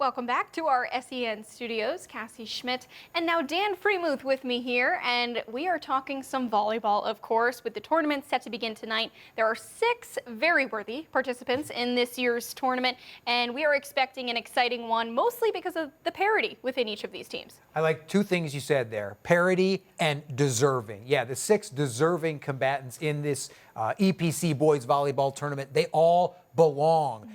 Welcome back to our SEN studios. Cassie Schmidt and now Dan Freemuth with me here, and we are talking some volleyball, of course, with the tournament set to begin tonight. There are 6 very worthy participants in this year's tournament, and we are expecting an exciting one, mostly because of the parity within each of these teams. I like 2 things you said there, parity and deserving. Yeah, the 6 deserving combatants in this EPC boys volleyball tournament, they all belong.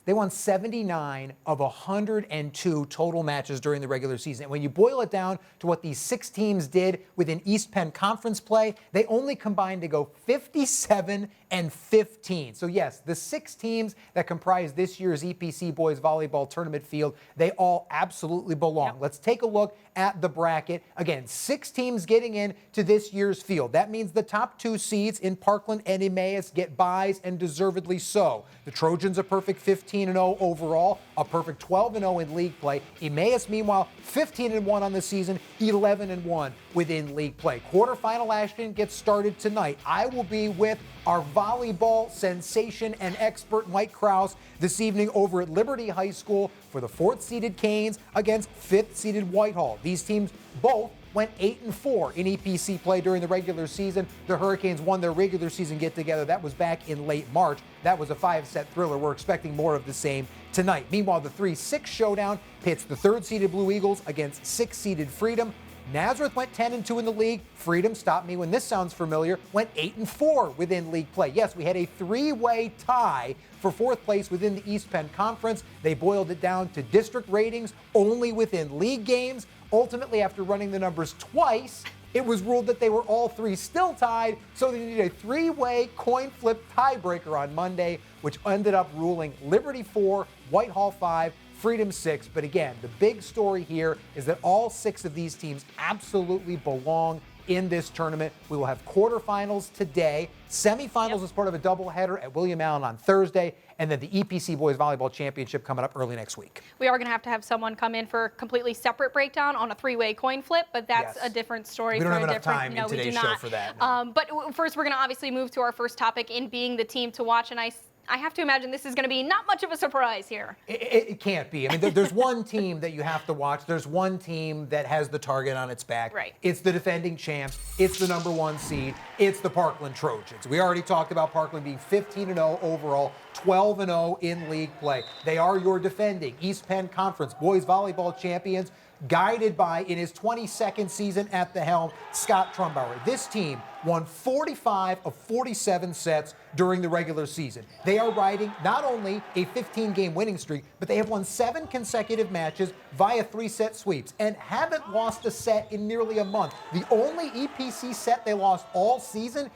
They won 79 of 102 total matches during the regular season. And when you boil it down to what these 6 teams did within East Penn Conference play, they only combined to go 57 and 15. So yes, the 6 teams that comprise this year's EPC boys volleyball tournament field, they all absolutely belong. Yep. Let's take a look at the bracket. Again, 6 teams getting in to this year's field. That means the top 2 seeds in Parkland and Emmaus get byes, and deservedly so. The Trojans a perfect 15-0 overall, a perfect 12-0 in league play. Emmaus, meanwhile, 15-1 on the season, 11-1 within league play. Quarterfinal action gets started tonight. I will be with our volleyball sensation and expert Mike Kraus this evening over at Liberty High School for the 4th-seeded Canes against 5th-seeded Whitehall. These teams both went 8-4 in EPC play during the regular season. The Hurricanes won their regular season get-together. That was back in late March. That was a 5-set thriller. We're expecting more of the same tonight. Meanwhile, the 3-6 showdown pits the 3rd-seeded Blue Eagles against 6th-seeded Freedom. Nazareth went 10-2 in the league. Freedom, stop me when this sounds familiar, went 8-4 within league play. Yes, we had a 3-way tie for 4th place within the East Penn Conference. They boiled it down to district ratings only within league games. Ultimately, after running the numbers twice, it was ruled that they were all 3 still tied, so they needed a 3-way coin flip tiebreaker on Monday, which ended up ruling Liberty 4, Whitehall 5, Freedom 6. But again, the big story here is that all 6 of these teams absolutely belong in this tournament. We will have quarterfinals today, semifinals as part of a doubleheader at William Allen on Thursday, and then the EPC Boys Volleyball Championship coming up early next week. We are going to have someone come in for a completely separate breakdown on a 3-way coin flip, but that's a different story. We don't for have a enough time in today's show for that. No. But first, we're going to obviously move to our first topic in being the team to watch, and I have to imagine this is going to be not much of a surprise here. It can't be. I mean, there's one team that you have to watch. There's one team that has the target on its back. Right. It's the defending champs. It's the #1 seed. It's the Parkland Trojans. We already talked about Parkland being 15-0 overall, 12-0 in league play. They are your defending East Penn Conference boys volleyball champions, guided by, in his 22nd season at the helm, Scott Trumbauer. This team won 45 of 47 sets during the regular season. They are riding not only a 15-game winning streak, but they have won 7 consecutive matches via 3-set sweeps and haven't lost a set in nearly a month. The only EPC set they lost all season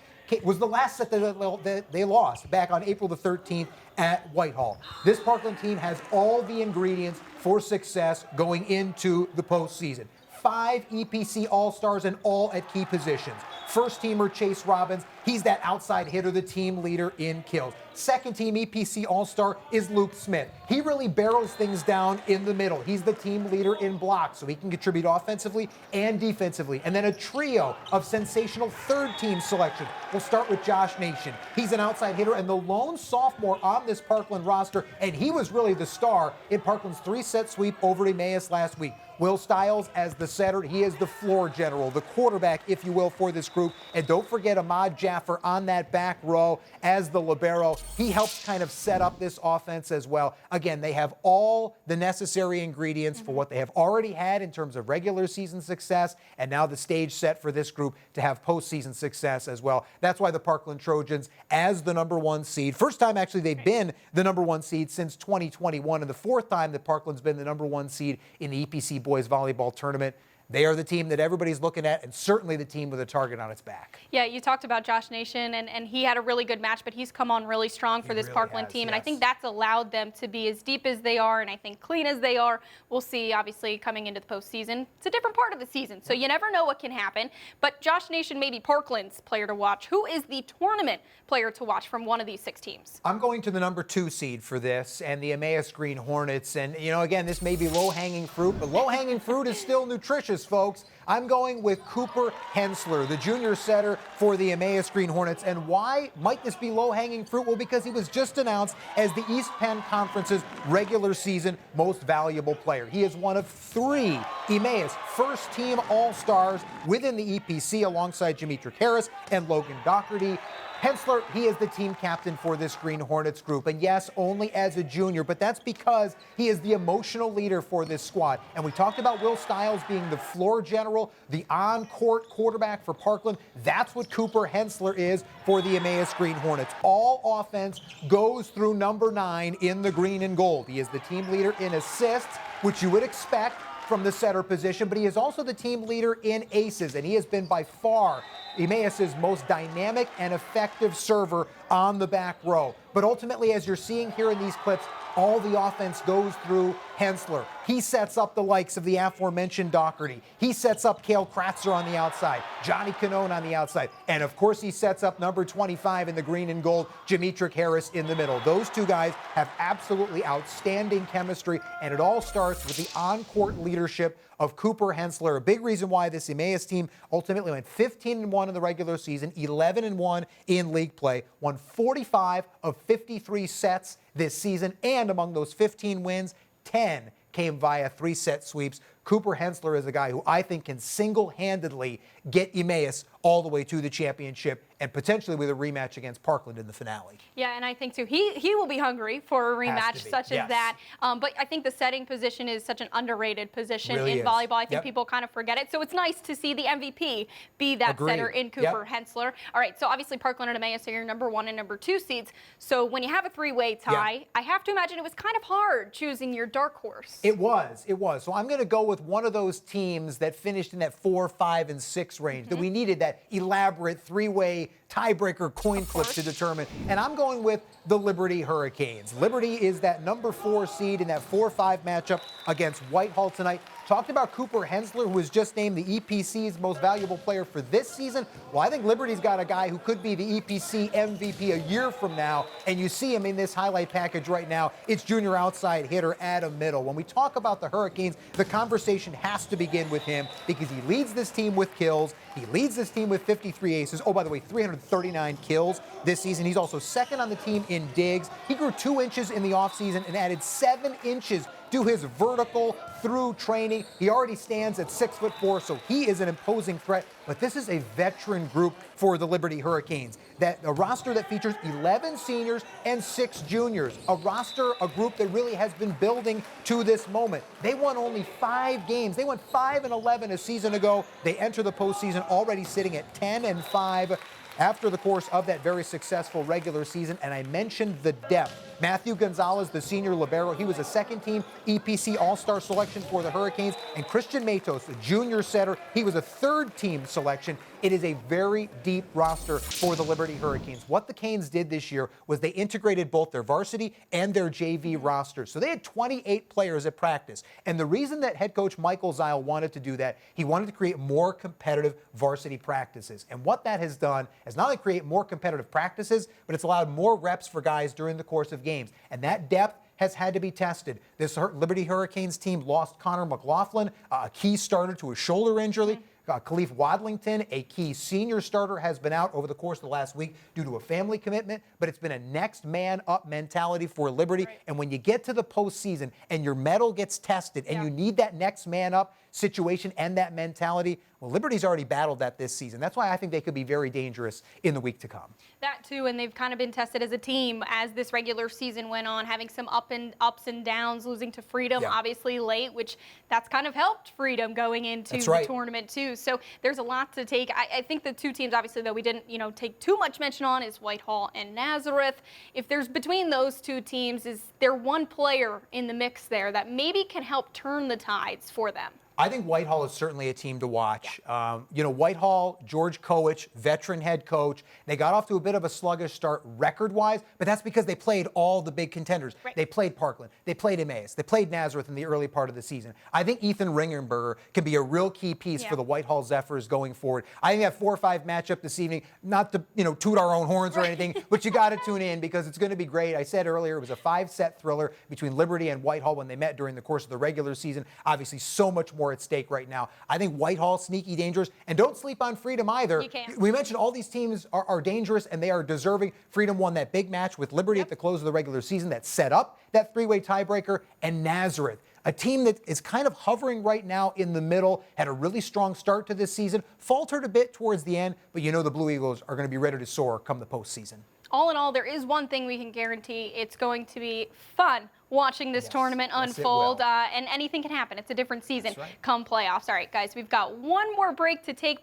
was the last set that they lost back on April the 13th at Whitehall. This Parkland team has all the ingredients for success going into the postseason. 5 EPC All-Stars and all at key positions. First teamer Chase Robbins, he's that outside hitter, the team leader in kills. Second team EPC All-Star is Luke Smith. He really barrels things down in the middle. He's the team leader in blocks, so he can contribute offensively and defensively. And then a trio of sensational third team selections. We'll start with Josh Nation. He's an outside hitter and the lone sophomore on this Parkland roster, and he was really the star in Parkland's 3-set sweep over Emmaus last week. Will Stiles as the setter. He is the floor general, the quarterback, if you will, for this group. And don't forget Ahmad Jaffer on that back row as the libero. He helps kind of set up this offense as well. Again, they have all the necessary ingredients for what they have already had in terms of regular season success, and now the stage set for this group to have postseason success as well. That's why the Parkland Trojans, as the #1 seed, first time actually they've been the #1 seed since 2021, and the 4th time that Parkland's been the #1 seed in the EPC boys volleyball tournament. They are the team that everybody's looking at, and certainly the team with a target on its back. Yeah, you talked about Josh Nation, and he had a really good match, but he's come on really strong for this Parkland team, and I think that's allowed them to be as deep as they are, and I think clean as they are. We'll see, obviously, coming into the postseason. It's a different part of the season, so you never know what can happen. But Josh Nation may be Parkland's player to watch. Who is the tournament player to watch from one of these 6 teams? I'm going to the #2 seed for this, and the Emmaus Green Hornets. And, you know, again, this may be low-hanging fruit, but low-hanging fruit is still nutritious, folks. I'm going with Cooper Hensler, the junior setter for the Emmaus Green Hornets. And why might this be low-hanging fruit? Well, because he was just announced as the East Penn Conference's regular season most valuable player. He is one of 3 Emmaus first-team All-Stars within the EPC alongside Demetric Harris and Logan Doherty. Hensler, he is the team captain for this Green Hornets group. And yes, only as a junior, but that's because he is the emotional leader for this squad. And we talked about Will Stiles being the floor general, the on-court quarterback for Parkland. That's what Cooper Hensler is for the Emmaus Green Hornets. All offense goes through number 9 in the green and gold. He is the team leader in assists, which you would expect from the setter position, but he is also the team leader in aces, and he has been by far Emmaus's most dynamic and effective server on the back row. But ultimately, as you're seeing here in these clips, all the offense goes through Hensler. He sets up the likes of the aforementioned Doherty. He sets up Cale Kratzer on the outside, Johnny Canone on the outside, and of course he sets up number 25 in the green and gold, Demetric Harris in the middle. Those 2 guys have absolutely outstanding chemistry, and it all starts with the on-court leadership of Cooper Hensler. A big reason why this Emmaus team ultimately went 15-1 in the regular season, 11-1 in league play, won 45 of 53 sets this season, and among those 15 wins, 10 came via 3-set sweeps. Cooper Hensler is a guy who I think can single-handedly get Emmaus all the way to the championship and potentially with a rematch against Parkland in the finale. Yeah, and I think, too, he will be hungry for a rematch such as that. But I think the setting position is such an underrated position in volleyball. I think people kind of forget it. So it's nice to see the MVP be that setter in Cooper Hensler. All right, so obviously Parkland and Emmaus are your number 1 and number 2 seeds. So when you have a 3-way tie, I have to imagine it was kind of hard choosing your dark horse. It was. So I'm going to go with one of those teams that finished in that 4, 5, and 6 range, that we needed that elaborate 3-way tiebreaker coin flip to determine. And I'm going with the Liberty Hurricanes. Liberty is that number 4 seed in that 4-5 matchup against Whitehall tonight. Talked about Cooper Hensler, who was just named the EPC's most valuable player for this season. Well, I think Liberty's got a guy who could be the EPC MVP a year from now, and you see him in this highlight package right now. It's junior outside hitter Adam Middle. When we talk about the Hurricanes, the conversation has to begin with him because he leads this team with kills. He leads this team with 53 aces. Oh, by the way, 339 kills this season. He's also second on the team in digs. He grew 2 inches in the offseason and added 7 inches to his vertical through training. He already stands at 6'4", so he is an imposing threat. But this is a veteran group for the Liberty Hurricanes. A roster that features 11 seniors and 6 juniors. A group that really has been building to this moment. They won only 5 games. They went 5-11 a season ago. They enter the postseason already sitting at 10-5. After the course of that very successful regular season, and I mentioned the depth. Matthew Gonzalez, the senior libero, he was a second-team EPC All-Star selection for the Hurricanes, and Christian Matos, the junior setter, he was a third-team selection. It is a very deep roster for the Liberty Hurricanes. What the Canes did this year was they integrated both their varsity and their JV rosters. So they had 28 players at practice. And the reason that head coach Michael Zeil wanted to do that, he wanted to create more competitive varsity practices. And what that has done is not only create more competitive practices, but it's allowed more reps for guys during the course of games. And that depth has had to be tested. This Liberty Hurricanes team lost Connor McLaughlin, a key starter, to a shoulder injury. Khalif Wadlington, a key senior starter, has been out over the course of the last week due to a family commitment, but it's been a next man up mentality for Liberty. Right. And when you get to the postseason and your medal gets tested and you need that next man up situation and that mentality, well, Liberty's already battled that this season. That's why I think they could be very dangerous in the week to come. That too, and they've kind of been tested as a team as this regular season went on, having some ups and downs, losing to Freedom obviously late, which that's kind of helped Freedom going into the tournament too. So there's a lot to take. I think the 2 teams, obviously, that we didn't take too much mention on is Whitehall and Nazareth. If there's between those 2 teams, is there one player in the mix there that maybe can help turn the tides for them? I think Whitehall is certainly a team to watch. Whitehall, George Kowich, veteran head coach. They got off to a bit of a sluggish start record-wise, but that's because they played all the big contenders. Right. They played Parkland. They played Emmaus. They played Nazareth in the early part of the season. I think Ethan Ringenberger can be a real key piece for the Whitehall Zephyrs going forward. I think that 4-5 matchup this evening, not to toot our own horns or anything, but you got to tune in because it's going to be great. I said earlier it was a 5-set thriller between Liberty and Whitehall when they met during the course of the regular season. Obviously, so much more more at stake right now. I think Whitehall, sneaky dangerous. And don't sleep on Freedom either. You can't. We mentioned all these teams are dangerous and they are deserving. Freedom won that big match with Liberty at the close of the regular season that set up that three-way tiebreaker. And Nazareth, a team that is kind of hovering right now in the middle, had a really strong start to this season, faltered a bit towards the end, but you know the Blue Eagles are going to be ready to soar come the postseason. All in all, there is one thing we can guarantee. It's going to be fun watching this tournament unfold, and anything can happen. It's a different season come playoffs. All right, guys, we've got one more break to take.